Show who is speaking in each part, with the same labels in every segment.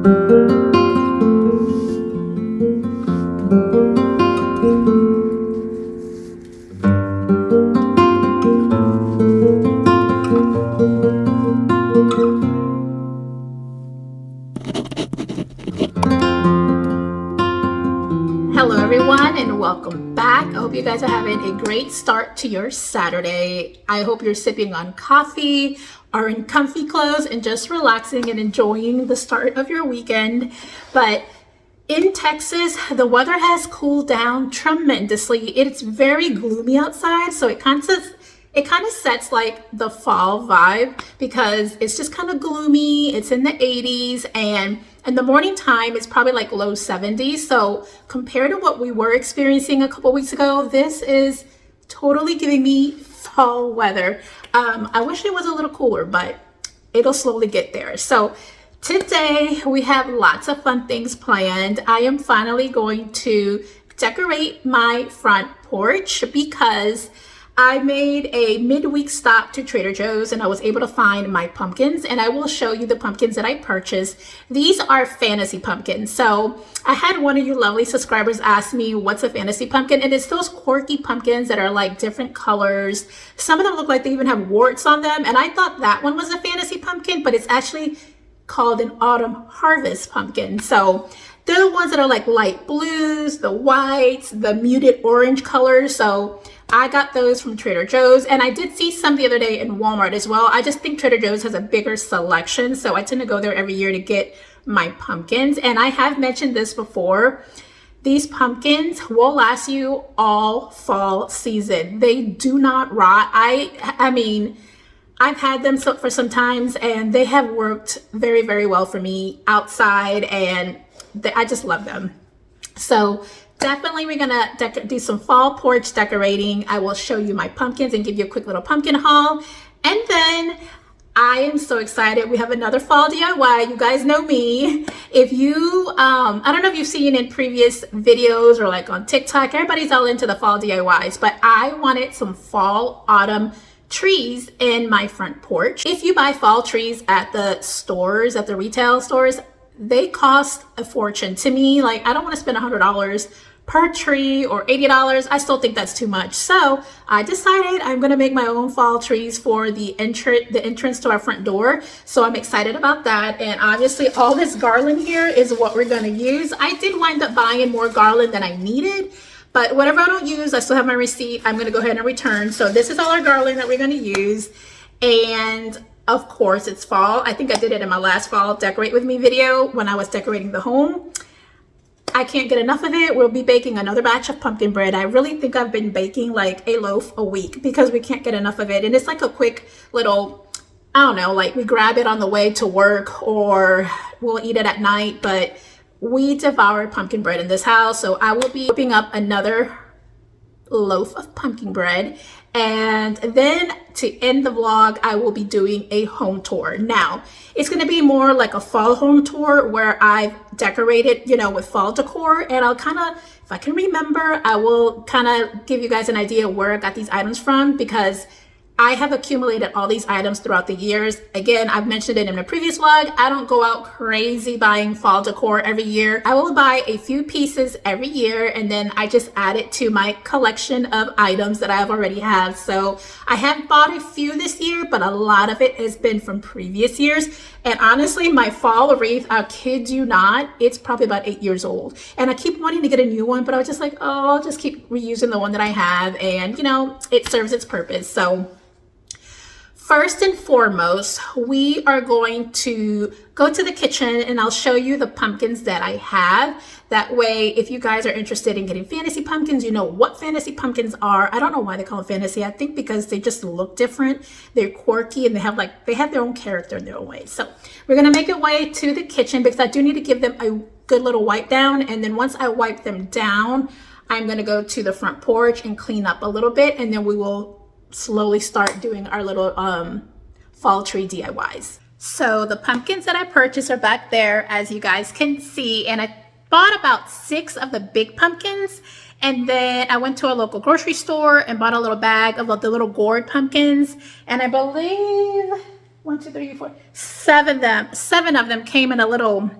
Speaker 1: Hello everyone and welcome back. I hope you guys are having a great start to your Saturday. I hope you're sipping on coffee, are in comfy clothes and just relaxing and enjoying the start of your weekend. But in Texas, the weather has cooled down tremendously. It's very gloomy outside, so it kind of sets like the fall vibe because it's just kind of gloomy. It's in the 80s and in the morning time it's probably like low 70s. So compared to what we were experiencing a couple weeks ago, this is totally giving me fall weather. I wish it was a little cooler, but it'll slowly get there. So today we have lots of fun things planned. I am finally going to decorate my front porch because I made a midweek stop to Trader Joe's and I was able to find my pumpkins, and I will show you the pumpkins that I purchased. These are fantasy pumpkins. So I had one of you lovely subscribers ask me what's a fantasy pumpkin, and it's those quirky pumpkins that are like different colors. Some of them look like they even have warts on them, and I thought that one was a fantasy pumpkin, but it's actually called an autumn harvest pumpkin. So they're the ones that are like light blues, the whites, the muted orange colors. So I got those from Trader Joe's, and I did see some the other day in Walmart as well. I just think Trader Joe's has a bigger selection, so I tend to go there every year to get my pumpkins. And I have mentioned this before, these pumpkins will last you all fall season. They do not rot. I mean, I've had them for some times and they have worked very, very well for me outside, and I just love them. So definitely we're gonna do some fall porch decorating. I will show you my pumpkins and give you a quick little pumpkin haul. And then I am so excited. We have another fall DIY. You guys know me. If you, I don't know if you've seen in previous videos or like on TikTok, everybody's all into the fall DIYs, but I wanted some fall autumn trees in my front porch. If you buy fall trees at the stores, at the retail stores, they cost a fortune. To me, like, I don't want to spend $100 per tree or $80. I still think that's too much. So I decided I'm going to make my own fall trees for the entrance to our front door. So I'm excited about that. And obviously all this garland here is what we're going to use. I did wind up buying more garland than I needed, but whatever I don't use, I still have my receipt. I'm going to go ahead and return. So this is all our garland that we're going to use. And of course it's fall. I think I did it in my last fall decorate with me video when I was decorating the home. I can't get enough of it. We'll be baking another batch of pumpkin bread. I really think I've been baking like a loaf a week because we can't get enough of it. And it's like a quick little, I don't know, like we grab it on the way to work or we'll eat it at night, but we devour pumpkin bread in this house. So I will be whipping up another loaf of pumpkin bread. And then to end the vlog, I will be doing a home tour. Now, it's going to be more like a fall home tour where I've decorated, you know, with fall decor. And I'll kind of, if I can remember, I will kind of give you guys an idea where I got these items from, because I have accumulated all these items throughout the years. Again, I've mentioned it in a previous vlog. I don't go out crazy buying fall decor every year. I will buy a few pieces every year and then I just add it to my collection of items that I already have. So I have bought a few this year, but a lot of it has been from previous years. And honestly, my fall wreath, I kid you not, it's probably about 8 years old. And I keep wanting to get a new one, but I was just like, oh, I'll just keep reusing the one that I have. And you know, it serves its purpose. So first and foremost, we are going to go to the kitchen and I'll show you the pumpkins that I have. That way, if you guys are interested in getting fantasy pumpkins, you know what fantasy pumpkins are. I don't know why they call them fantasy. I think because they just look different. They're quirky and they have their own character in their own way. So we're gonna make our way to the kitchen because I do need to give them a good little wipe down. And then once I wipe them down, I'm gonna go to the front porch and clean up a little bit, and then we will slowly start doing our little fall tree DIYs. So the pumpkins that I purchased are back there, as you guys can see, and I bought about 6 of the big pumpkins, and then I went to a local grocery store and bought a little bag of the little gourd pumpkins, and I believe 7 of them came in a little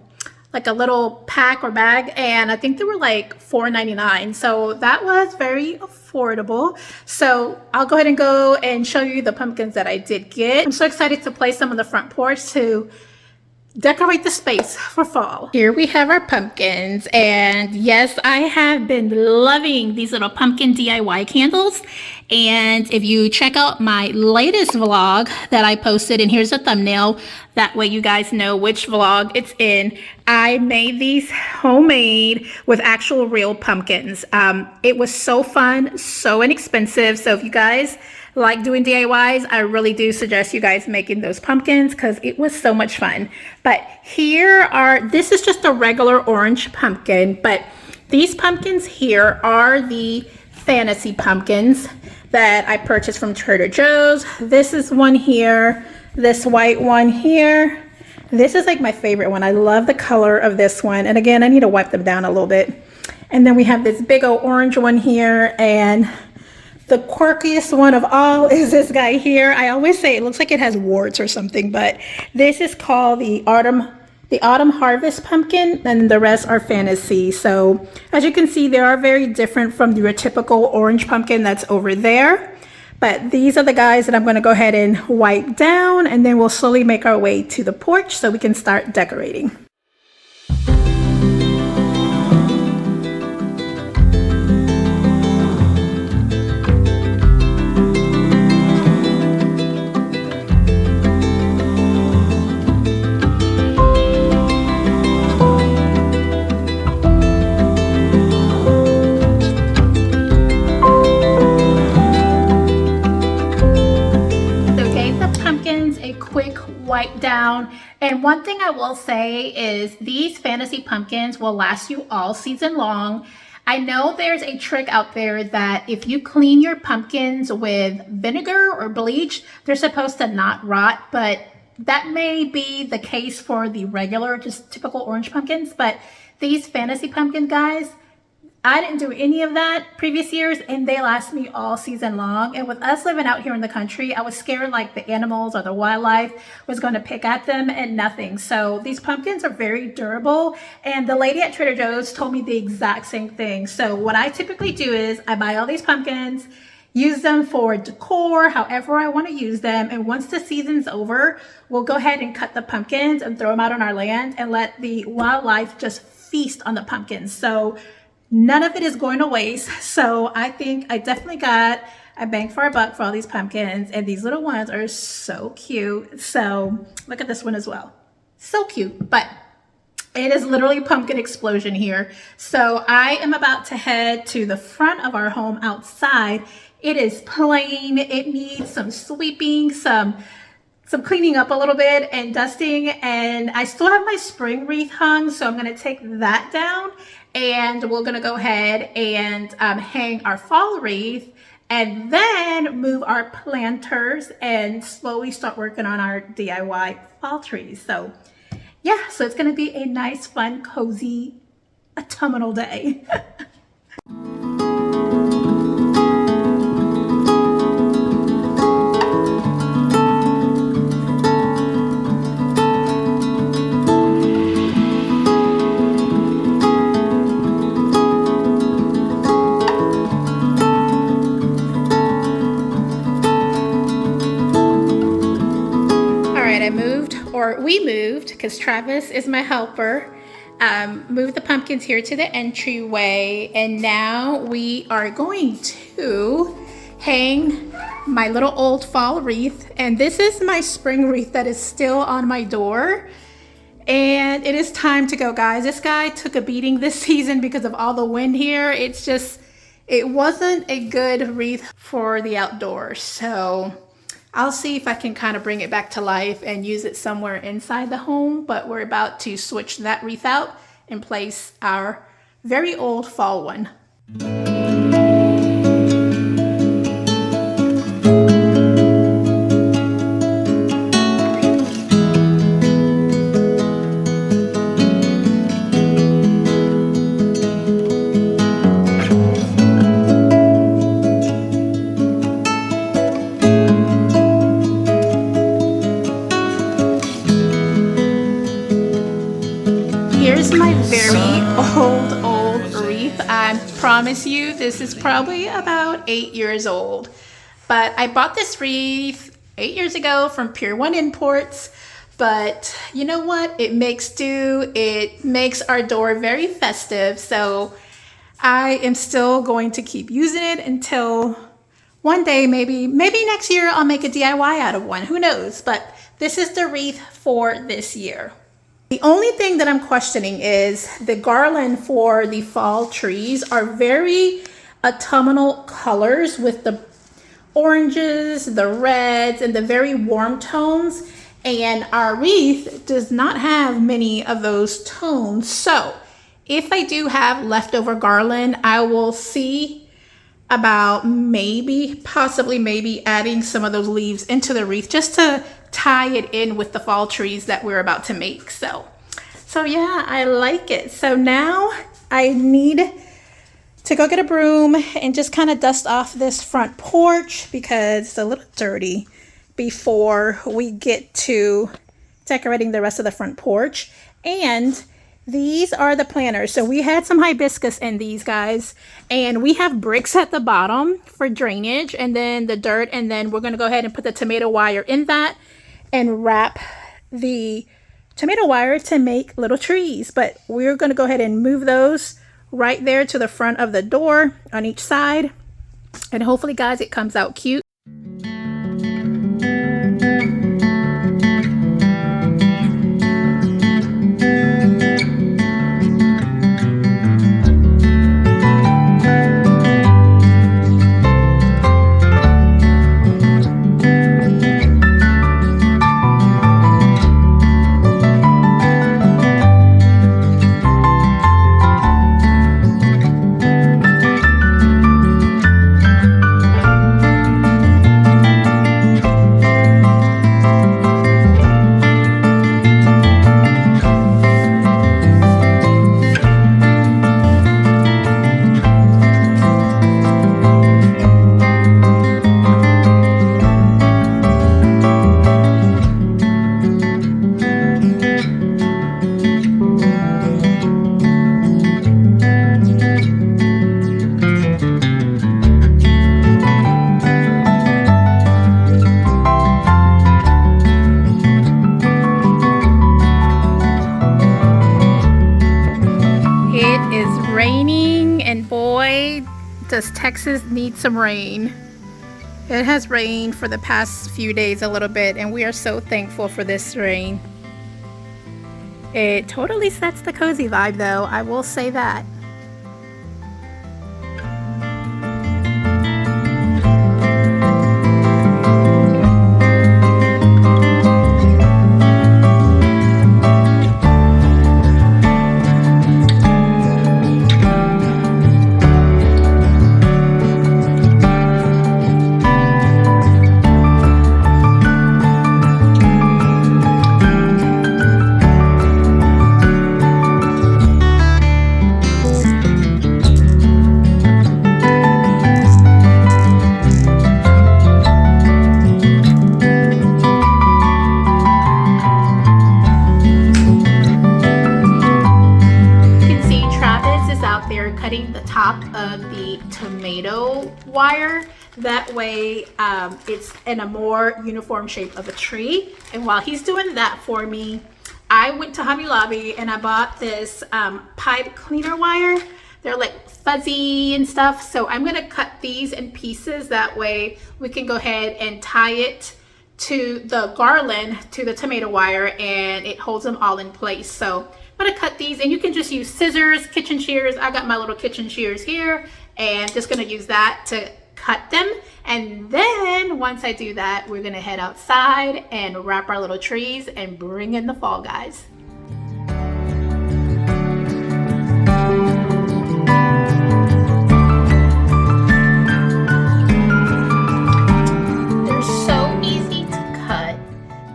Speaker 1: like a little pack or bag, and I think they were like $4.99. So that was very affordable. So I'll go ahead and go and show you the pumpkins that I did get. I'm so excited to place them on the front porch to decorate the space for fall. Here we have our pumpkins, and yes, I have been loving these little pumpkin DIY candles. And if you check out my latest vlog that I posted, and here's a thumbnail, that way you guys know which vlog it's in, I made these homemade with actual real pumpkins. It was so fun, so inexpensive. So if you guys like doing DIYs, I really do suggest you guys making those pumpkins because it was so much fun. But this is just a regular orange pumpkin, but these pumpkins here are the fantasy pumpkins that I purchased from Trader Joe's. This is one here, this white one here. This is like my favorite one. I love the color of this one. And again, I need to wipe them down a little bit. And then we have this big old orange one here, and the quirkiest one of all is this guy here. I always say it looks like it has warts or something, but this is called the autumn harvest pumpkin, and the rest are fantasy. So as you can see, they are very different from your typical orange pumpkin that's over there. But these are the guys that I'm going to go ahead and wipe down, and then we'll slowly make our way to the porch so we can start decorating. Wipe down. And one thing I will say is these fantasy pumpkins will last you all season long. I know there's a trick out there that if you clean your pumpkins with vinegar or bleach, they're supposed to not rot, but that may be the case for the regular, just typical orange pumpkins. But these fantasy pumpkin guys, I didn't do any of that previous years, and they last me all season long. And with us living out here in the country, I was scared like the animals or the wildlife was going to pick at them, and nothing. So these pumpkins are very durable, and the lady at Trader Joe's told me the exact same thing. So what I typically do is I buy all these pumpkins, use them for decor, however I want to use them. And once the season's over, we'll go ahead and cut the pumpkins and throw them out on our land and let the wildlife just feast on the pumpkins. So none of it is going to waste. So I think I definitely got a bang for a buck for all these pumpkins, and these little ones are so cute. So look at this one as well. So cute, but it is literally pumpkin explosion here. So I am about to head to the front of our home outside. It is plain. It needs some sweeping, some cleaning up a little bit and dusting, and I still have my spring wreath hung, so I'm going to take that down, and we're going to go ahead and hang our fall wreath, and then move our planters and slowly start working on our DIY fall trees. So yeah, so it's going to be a nice, fun, cozy, autumnal day. We moved because Travis is my helper. Moved the pumpkins here to the entryway, and now we are going to hang my little old fall wreath. And this is my spring wreath that is still on my door, and it is time to go, guys. This guy took a beating this season because of all the wind here. It wasn't a good wreath for the outdoors, so I'll see if I can kind of bring it back to life and use it somewhere inside the home. But we're about to switch that wreath out and place our very old fall one. Here's my very old wreath. I promise you this is probably about 8 years old. But I bought this wreath 8 years ago from Pier 1 Imports. But you know what? It makes do. It makes our door very festive. So I am still going to keep using it until one day, maybe next year, I'll make a DIY out of one. Who knows? But this is the wreath for this year. The only thing that I'm questioning is the garland for the fall trees are very autumnal colors with the oranges, the reds, and the very warm tones. And our wreath does not have many of those tones. So if I do have leftover garland, I will see about possibly adding some of those leaves into the wreath just to tie it in with the fall trees that we're about to make. So yeah, I like it. So now I need to go get a broom and just kind of dust off this front porch because it's a little dirty before we get to decorating the rest of the front porch. And these are the planters. So we had some hibiscus in these guys, and we have bricks at the bottom for drainage, and then the dirt, and then we're going to go ahead and put the tomato wire in that and wrap the tomato wire to make little trees. But we're going to go ahead and move those right there to the front of the door on each side, and hopefully, guys, it comes out cute. Raining, and boy, does Texas need some rain. It has rained for the past few days a little bit, and we are so thankful for this rain. It totally sets the cozy vibe, though, I will say that. Cutting the top of the tomato wire. That way it's in a more uniform shape of a tree. And while he's doing that for me, I went to Hobby Lobby and I bought this pipe cleaner wire. They're like fuzzy and stuff. So I'm gonna cut these in pieces. That way we can go ahead and tie it to the garland, to the tomato wire, and it holds them all in place. So I'm gonna cut these, and you can just use scissors, kitchen shears. I got my little kitchen shears here, and just gonna use that to cut them. And then once I do that, we're gonna head outside and wrap our little trees and bring in the fall, guys.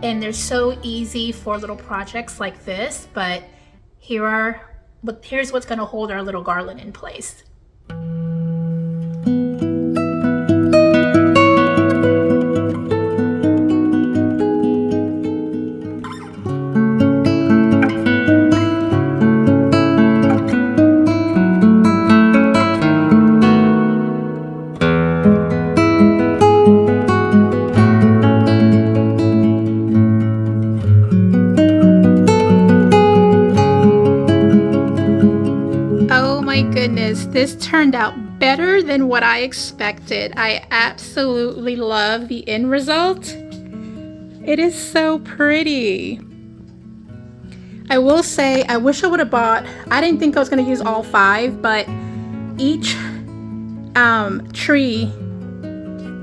Speaker 1: And they're so easy for little projects like this, but here's what's going to hold our little garland in place. guys, this turned out better than what I expected. I absolutely love the end result. It is so pretty. I will say, I wish I would have bought, I didn't think I was going to use all 5, but each tree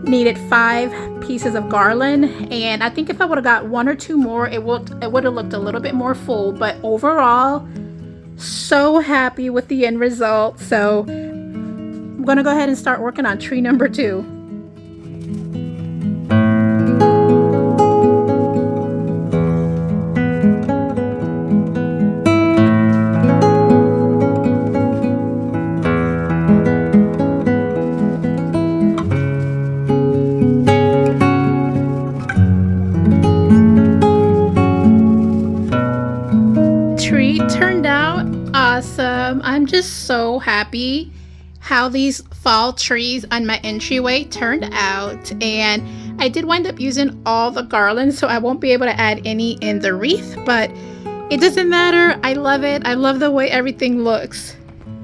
Speaker 1: needed 5 pieces of garland, and I think if I would have got 1 or 2 more, it would have looked a little bit more full. But overall, so happy with the end result. So I'm gonna go ahead and start working on tree number 2. Tree turned out awesome. I'm just so happy how these fall trees on my entryway turned out, and I did wind up using all the garland, so I won't be able to add any in the wreath, but it doesn't matter. I love it. I love the way everything looks.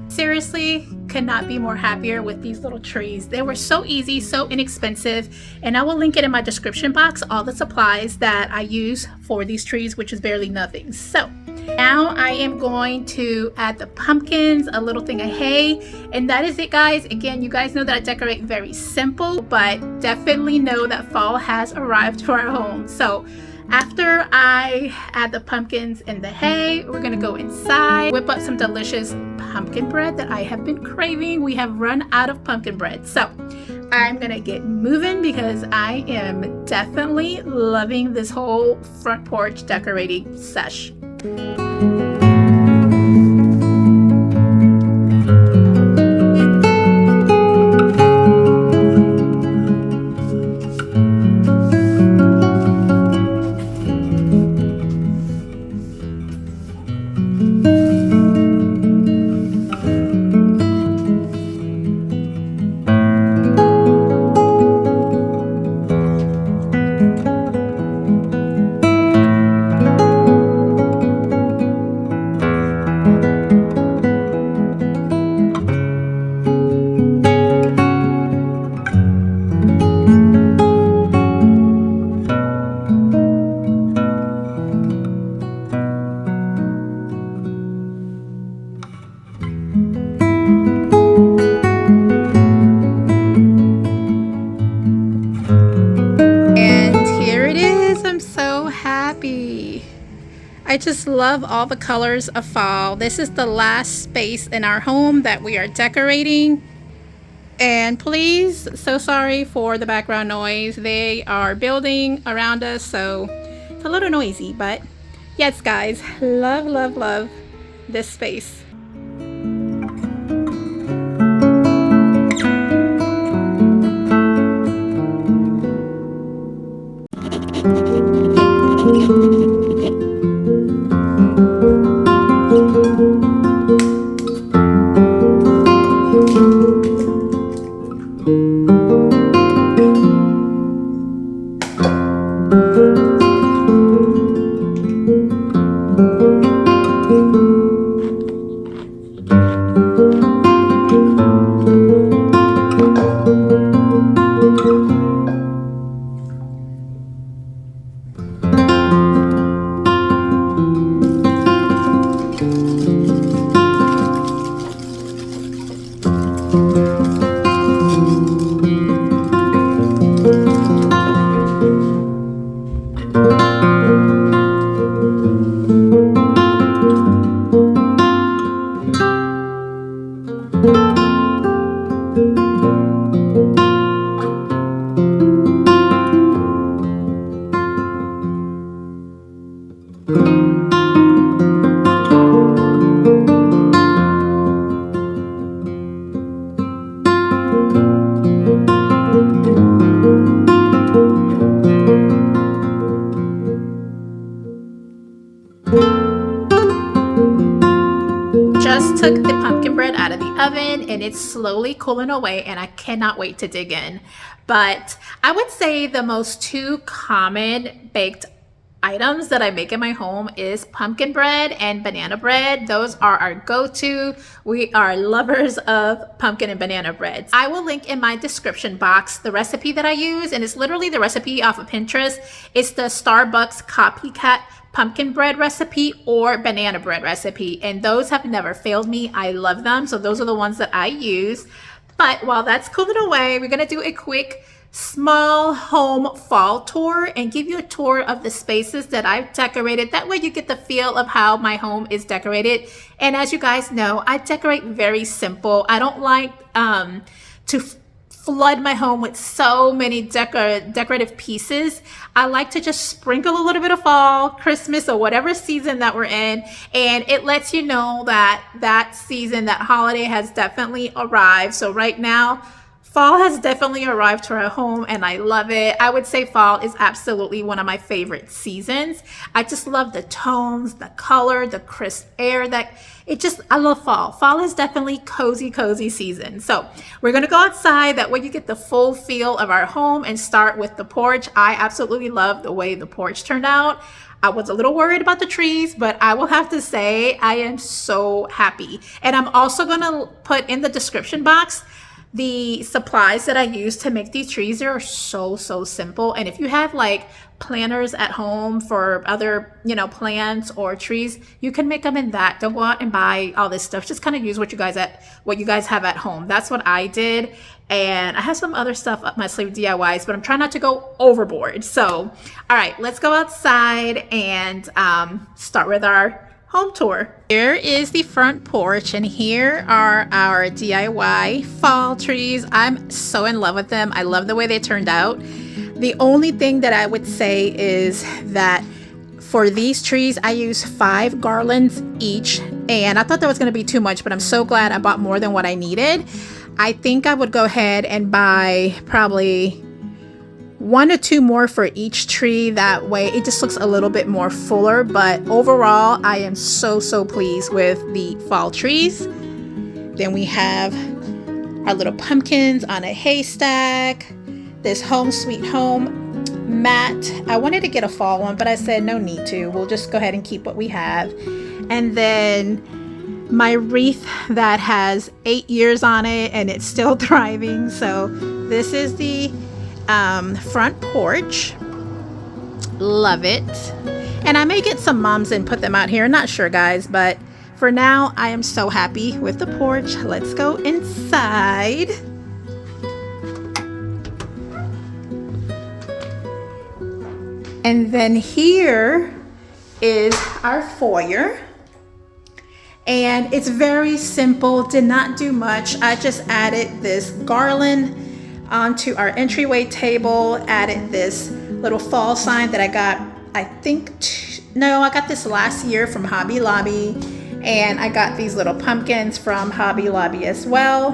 Speaker 1: Seriously, could not be more happier with these little trees. They were so easy, so inexpensive, and I will link it in my description box, all the supplies that I use for these trees, which is barely nothing. So now I am going to add the pumpkins, a little thing of hay, and that is it, guys. Again, you guys know that I decorate very simple, but definitely know that fall has arrived to our home. So after I add the pumpkins and the hay, we're gonna go inside, whip up some delicious pumpkin bread that I have been craving. We have run out of pumpkin bread. So I'm gonna get moving because I am definitely loving this whole front porch decorating sesh. I just love all the colors of fall. This is the last space in our home that we are decorating. And please, so sorry for the background noise. They are building around us, so it's a little noisy. But yes, guys, love, love, love this space. Just took the pumpkin bread out of the oven and it's slowly cooling away, and I cannot wait to dig in. But I would say the most two common baked items that I make in my home is pumpkin bread and banana bread. Those are our go-to. We are lovers of pumpkin and banana bread. I will link in my description box the recipe that I use, and it's literally the recipe off of Pinterest. It's the Starbucks copycat pumpkin bread recipe or banana bread recipe, and those have never failed me. I love them, so those are the ones that I use. But while that's cooling away, we're gonna do a quick small home fall tour and give you a tour of the spaces that I've decorated. That way you get the feel of how my home is decorated. And as you guys know, I decorate very simple. I don't like to flood my home with so many decorative pieces. I like to just sprinkle a little bit of fall, Christmas, or whatever season that we're in, and it lets you know that that season, that holiday has definitely arrived. So right now, fall has definitely arrived to our home, and I love it. I would say fall is absolutely one of my favorite seasons. I just love the tones, the color, the crisp air. I love fall. Fall is definitely cozy season. So we're gonna go outside. That way you get the full feel of our home and start with the porch. I absolutely love the way the porch turned out. I was a little worried about the trees, but I will have to say I am so happy. And I'm also gonna put in the description box the supplies that I use to make these trees. They are so simple. And if you have like planters at home for other, plants or trees, you can make them in that. Don't go out and buy all this stuff. Just kind of use what you guys have at home. That's what I did. And I have some other stuff up my sleeve DIYs, but I'm trying not to go overboard. So, all right, let's go outside and start with our home tour. Here is the front porch, and here are our DIY fall trees. I'm so in love with them. I love the way they turned out. The only thing that I would say is that for these trees, I use 5 garlands each, and I thought that was going to be too much, but I'm so glad I bought more than what I needed. I think I would go ahead and buy probably 1 or 2 more for each tree. That way it just looks a little bit more fuller, but overall I am so pleased with the fall trees. Then we have our little pumpkins on a haystack, this home sweet home mat. I wanted to get a fall one, but I said no need to. We'll just go ahead and keep what we have. And then my wreath that has 8 years on it and it's still thriving. So this is the front porch. Love it. And I may get some mums and put them out here. Not sure, guys, but for now I am so happy with the porch. Let's go inside. And then here is our foyer. And it's very simple, did not do much. I just added this garland onto our entryway table, added this little fall sign that I got, I got this last year from Hobby Lobby, and I got these little pumpkins from Hobby Lobby as well.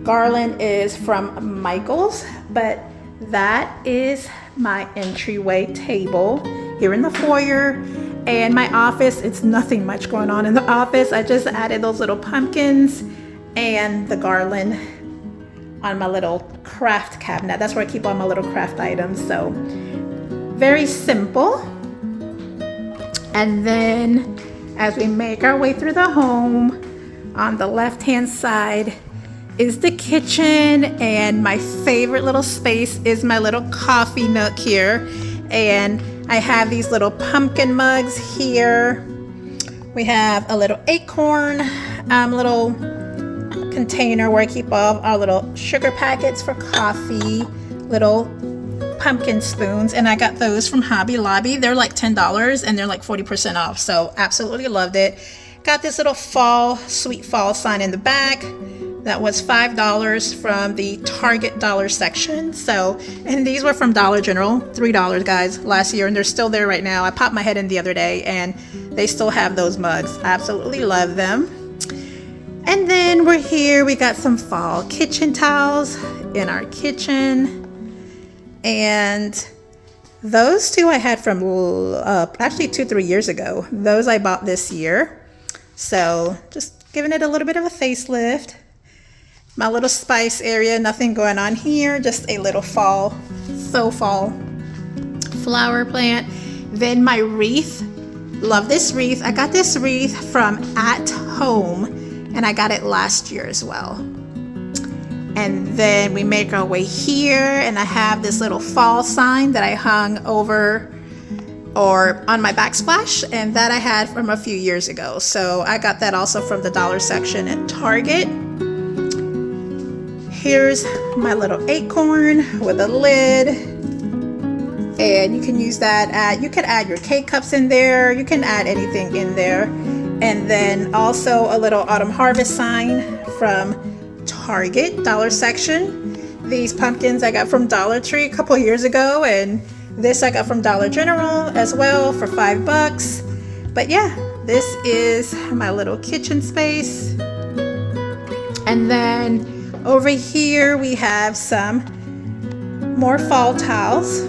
Speaker 1: Garland is from Michael's, but that is my entryway table here in the foyer. And my office, it's nothing much going on in the office. I just added those little pumpkins and the garland on my little craft cabinet. That's where I keep all my little craft items. So very simple. And then as we make our way through the home, on the left-hand side is the kitchen, and my favorite little space is my little coffee nook here. And I have these little pumpkin mugs here. We have a little acorn, little container where I keep all our little sugar packets for coffee, little pumpkin spoons, and I got those from Hobby Lobby. They're like $10 and they're like 40% off, so absolutely loved it. Got this little sweet fall sign in the back. That was $5 from the Target dollar section. So, and these were from Dollar General, $3, guys, last year, and they're still there right now. I popped my head in the other day and they still have those mugs. I absolutely love them. And then we're here, we got some fall kitchen towels in our kitchen. And those two I had from actually 2-3 years ago. Those I bought this year. So just giving it a little bit of a facelift. My little spice area, nothing going on here, just a little fall flower plant. Then my wreath, love this wreath. I got this wreath from At Home, and I got it last year as well. And then we make our way here, and I have this little fall sign that I hung over or on my backsplash, and that I had from a few years ago. So I got that also from the dollar section at Target. Here's my little acorn with a lid, and you can use that you can add your K-cups in there, you can add anything in there. And then also a little autumn harvest sign from Target dollar section. These pumpkins I got from Dollar Tree a couple years ago, and this I got from Dollar General as well for $5. But yeah, this is my little kitchen space. And then over here we have some more fall towels.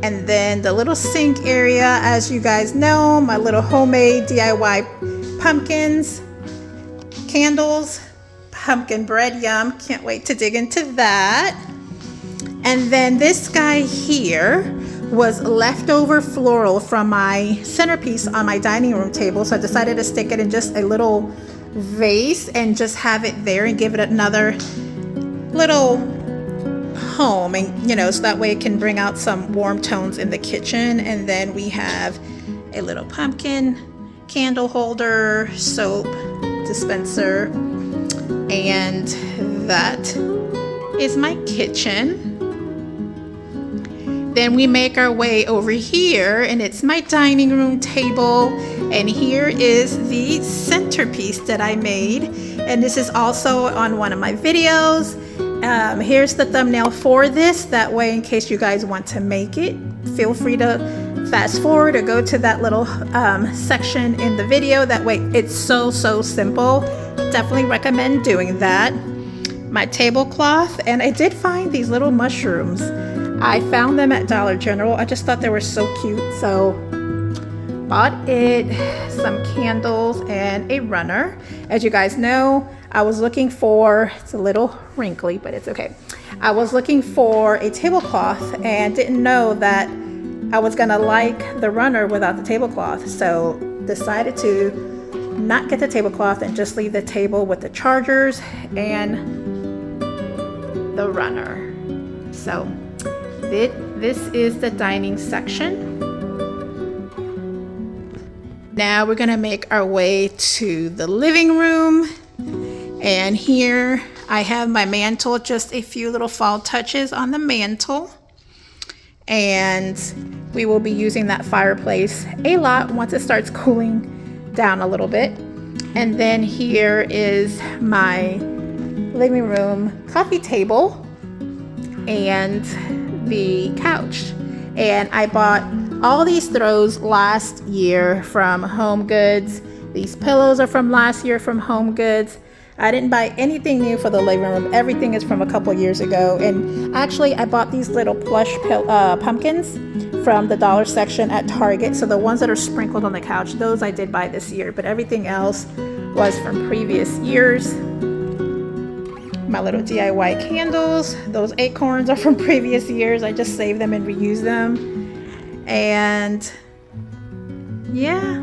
Speaker 1: And then the little sink area, as you guys know, my little homemade DIY pumpkins, candles, pumpkin bread, yum, can't wait to dig into that. And then this guy here was leftover floral from my centerpiece on my dining room table, so I decided to stick it in just a little vase and just have it there and give it another little home, and you know, so that way it can bring out some warm tones in the kitchen. And then we have a little pumpkin candle holder, soap dispenser, and that is my kitchen. Then we make our way over here, and it's my dining room table, and here is the centerpiece that I made, and this is also on one of my videos. Here's the thumbnail for this, that way in case you guys want to make it, feel free to fast forward or go to that little section in the video. That way it's so simple. Definitely recommend doing that. My tablecloth, and I did find these little mushrooms. I found them at Dollar General. I just thought they were so cute, so bought it, some candles, and a runner. As you guys know, I was looking for, it's a little wrinkly, but it's okay. I was looking for a tablecloth and didn't know that I was gonna like the runner without the tablecloth, so decided to not get the tablecloth and just leave the table with the chargers and the runner. So this is the dining section. Now we're gonna make our way to the living room, and here I have my mantle, just a few little fall touches on the mantle, and we will be using that fireplace a lot once it starts cooling down a little bit. And then here is my living room coffee table and the couch, and I bought all these throws last year from Home Goods. These pillows are from last year from Home Goods. I didn't buy anything new for the living room. Everything is from a couple years ago. And actually I bought these little plush pumpkins from the dollar section at Target. So the ones that are sprinkled on the couch, those I did buy this year, but everything else was from previous years. My little DIY candles, those acorns are from previous years. I just saved them and reused them. And yeah.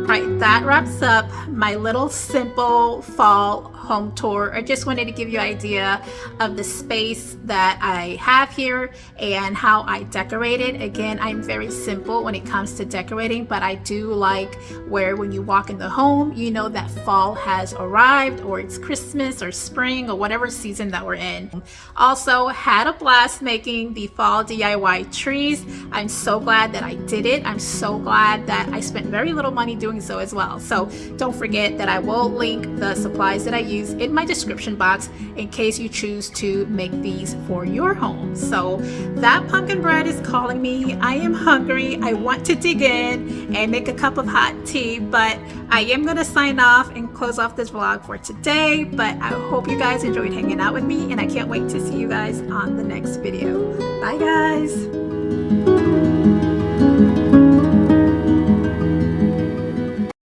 Speaker 1: All right, that wraps up my little simple fall home tour. I just wanted to give you an idea of the space that I have here and how I decorate it. Again, I'm very simple when it comes to decorating, but I do like where when you walk in the home, you know that fall has arrived, or it's Christmas or spring or whatever season that we're in. Also had a blast making the fall DIY trees. I'm so glad that I did it. I'm so glad that I spent very little money doing so as well. So don't forget that I will link the supplies that I use in my description box in case you choose to make these for your home. So that pumpkin bread is calling me. I am hungry. I want to dig in and make a cup of hot tea, but I am going to sign off and close off this vlog for today. But I hope you guys enjoyed hanging out with me, and I can't wait to see you guys on the next video. Bye guys.